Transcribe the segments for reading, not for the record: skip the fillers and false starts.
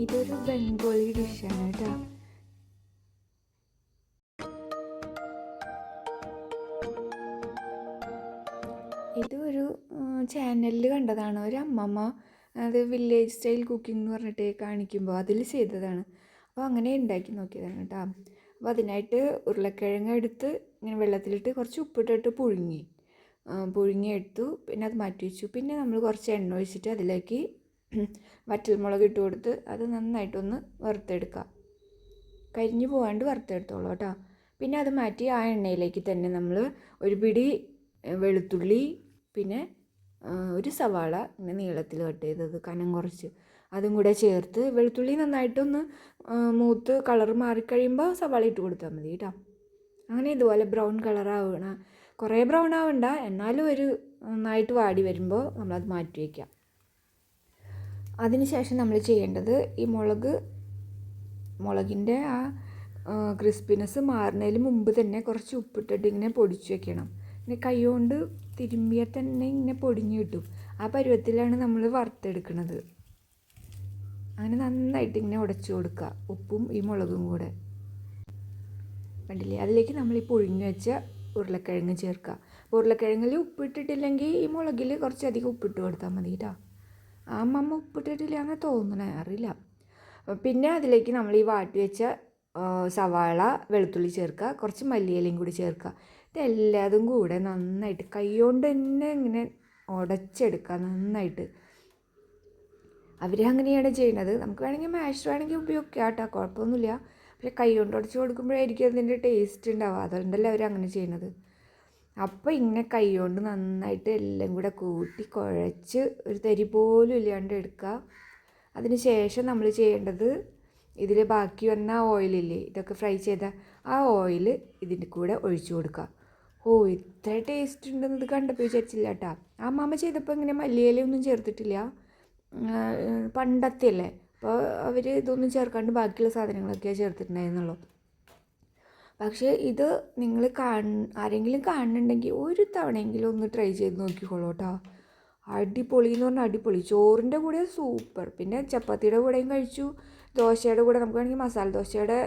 ഇതൊരു ബംഗാളി ഡിഷാണ് കേട്ടോ. ഇതൊരു ചാനലിൽ കണ്ടതാണ്. ഒരു അമ്മമ്മ അത് വില്ലേജ് സ്റ്റൈൽ കുക്കിംഗ് എന്ന് പറഞ്ഞിട്ട് കാണിക്കുമ്പോൾ അതിൽ ചെയ്തതാണ്. അപ്പോൾ അങ്ങനെ ഉണ്ടാക്കി നോക്കിയതാണ് കേട്ടോ. അപ്പോൾ അതിനായിട്ട് ഉരുളക്കിഴങ്ങ് എടുത്ത് ഇങ്ങനെ വെള്ളത്തിലിട്ട് കുറച്ച് ഉപ്പിട്ടിട്ട് പുഴുങ്ങിയെടുത്തു. പിന്നെ അത് മാറ്റി വെച്ചു. പിന്നെ നമ്മൾ കുറച്ച് എണ്ണ ഒഴിച്ചിട്ട് അതിലേക്ക് വറ്റൽമുളക് ഇട്ട് കൊടുത്ത് അത് നന്നായിട്ടൊന്ന് വറുത്തെടുക്കുക. കരിഞ്ഞു പോകാണ്ട് വറുത്തെടുത്തോളൂ കേട്ടോ. പിന്നെ അത് മാറ്റി ആ എണ്ണയിലേക്ക് തന്നെ നമ്മൾ ഒരു പിടി വെളുത്തുള്ളി, പിന്നെ ഒരു സവാള ഇങ്ങനെ നീളത്തിൽ കട്ട് ചെയ്തത് കനം കുറച്ച് അതും കൂടെ ചേർത്ത്, വെളുത്തുള്ളി നന്നായിട്ടൊന്ന് മൂത്ത് കളർ മാറിക്കഴിയുമ്പോൾ സവാള ഇട്ട് കൊടുത്താൽ മതി കേട്ടോ. അങ്ങനെ ഇതുപോലെ ബ്രൗൺ കളറാവണം. കുറേ ബ്രൗൺ ആവണ്ട, എന്നാലും ഒരു നന്നായിട്ട് വാടി വരുമ്പോൾ നമ്മളത് മാറ്റി വയ്ക്കാം. അതിനുശേഷം നമ്മൾ ചെയ്യേണ്ടത് ഈ മുളകിൻ്റെ ആ ക്രിസ്പിനെസ് മാറുന്നതിന് മുമ്പ് തന്നെ കുറച്ച് ഉപ്പിട്ടിട്ട് ഇങ്ങനെ പൊടിച്ച് വെക്കണം. പിന്നെ കൈ കൊണ്ട് തിരുമ്മിയാൽ തന്നെ ഇങ്ങനെ പൊടിഞ്ഞ് കിട്ടും. ആ പരുവത്തിലാണ് നമ്മൾ വറുത്തെടുക്കുന്നത്. അങ്ങനെ നന്നായിട്ട് ഇങ്ങനെ ഉടച്ചു കൊടുക്കുക, ഉപ്പും ഈ മുളകും കൂടെ. കണ്ടില്ലേ? അതിലേക്ക് നമ്മൾ ഈ പുഴുങ്ങി വെച്ച ഉരുളക്കിഴങ്ങ് ചേർക്കുക. ഉരുളക്കിഴങ്ങിൽ ഉപ്പിട്ടിട്ടില്ലെങ്കിൽ ഈ മുളകിൽ കുറച്ചധികം ഉപ്പിട്ട് കൊടുത്താൽ മതി കേട്ടോ. ആ അമ്മമ്മ ഉപ്പിട്ടിട്ടില്ല എന്ന് തോന്നണേ, അറിയില്ല. പിന്നെ അതിലേക്ക് നമ്മൾ ഈ വാട്ടി വെച്ച സവാള, വെളുത്തുള്ളി ചേർക്കുക, കുറച്ച് മല്ലിയിലയും കൂടി ചേർക്കുക. ഇതെല്ലാതും കൂടെ നന്നായിട്ട് കൈ കൊണ്ട് തന്നെ ഇങ്ങനെ ഉടച്ചെടുക്കുക നന്നായിട്ട്. അവരങ്ങനെയാണ് ചെയ്യുന്നത്. നമുക്ക് വേണമെങ്കിൽ മാഷർ വേണമെങ്കിൽ ഉപയോഗിക്കാം കേട്ടോ, കുഴപ്പമൊന്നുമില്ല. പക്ഷേ കൈ കൊണ്ട് ഉടച്ച് കൊടുക്കുമ്പോഴായിരിക്കും അതിൻ്റെ ടേസ്റ്റ് ഉണ്ടാവുക. അതുകൊണ്ടല്ലേ അവരങ്ങനെ ചെയ്യുന്നത്. അപ്പോൾ ഇങ്ങനെ കൈ കൊണ്ട് നന്നായിട്ട് എല്ലാം കൂടെ കൂട്ടി കുഴച്ച് ഒരു തരി പോലും ഇല്ലാണ്ട് എടുക്കുക. അതിന് ശേഷം നമ്മൾ ചെയ്യേണ്ടത്, ഇതിൽ ബാക്കി വന്ന ഓയിലില്ലേ, ഇതൊക്കെ ഫ്രൈ ചെയ്ത ആ ഓയിൽ ഇതിൻ്റെ കൂടെ ഒഴിച്ചു കൊടുക്കുക. ഇത്ര ടേസ്റ്റ് ഉണ്ടെന്ന് ഇത് കണ്ടപ്പോൾ വിചാരിച്ചില്ല കേട്ടോ. ആ അമ്മമ്മ ചെയ്തപ്പോൾ ഇങ്ങനെ മല്ലിയിലൊന്നും ചേർത്തിട്ടില്ല, പണ്ടത്തെ അല്ലേ. അപ്പോൾ അവർ ഇതൊന്നും ചേർക്കാണ്ട് ബാക്കിയുള്ള സാധനങ്ങളൊക്കെയാണ് ചേർത്തിട്ടുണ്ടായിരുന്നുള്ളൂ. പക്ഷേ ഇത് നിങ്ങൾ ആരെങ്കിലും കാണുന്നുണ്ടെങ്കിൽ ഒരു തവണയെങ്കിലും ഒന്ന് ട്രൈ ചെയ്ത് നോക്കിക്കോളൂ കേട്ടോ. അടിപൊളി എന്ന് പറഞ്ഞാൽ അടിപൊളി. ചോറിൻ്റെ കൂടെ സൂപ്പർ. പിന്നെ ചപ്പാത്തിയുടെ കൂടെയും കഴിച്ചു, ദോശയുടെ കൂടെ നമുക്ക് വേണമെങ്കിൽ മസാല ദോശയുടെ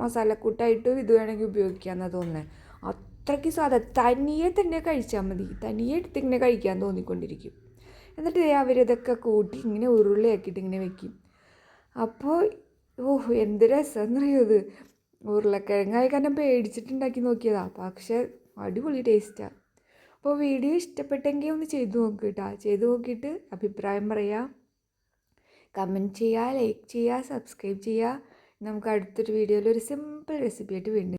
മസാലക്കൂട്ടായിട്ട് ഇത് വേണമെങ്കിൽ ഉപയോഗിക്കാമെന്നാണ് തോന്നുന്നത്. അത്രയ്ക്ക് തനിയെ തന്നെ കഴിച്ചാൽ മതി. തനിയെ എടുത്തിങ്ങനെ കഴിക്കാൻ തോന്നിക്കൊണ്ടിരിക്കും. എന്നിട്ട് അവരിതൊക്കെ കൂട്ടി ഇങ്ങനെ ഉരുളിയാക്കിയിട്ട് ഇങ്ങനെ വെക്കും. അപ്പോൾ എന്ത് രസമെന്നറിയോ ഇത്. ഉരുളക്കിഴങ്ങായ കാരണം പേടിച്ചിട്ടുണ്ടാക്കി നോക്കിയതാണ്, പക്ഷേ അടിപൊളി ടേസ്റ്റാണ്. അപ്പോൾ വീഡിയോ ഇഷ്ടപ്പെട്ടെങ്കിൽ ഒന്ന് ചെയ്ത് നോക്കുക കേട്ടോ. ചെയ്ത് നോക്കിയിട്ട് അഭിപ്രായം പറയുക, കമൻറ്റ് ചെയ്യുക, ലൈക്ക് ചെയ്യുക, സബ്സ്ക്രൈബ് ചെയ്യുക. നമുക്ക് അടുത്തൊരു വീഡിയോയിൽ ഒരു സിമ്പിൾ റെസിപ്പി ആയിട്ട് വീണ്ടും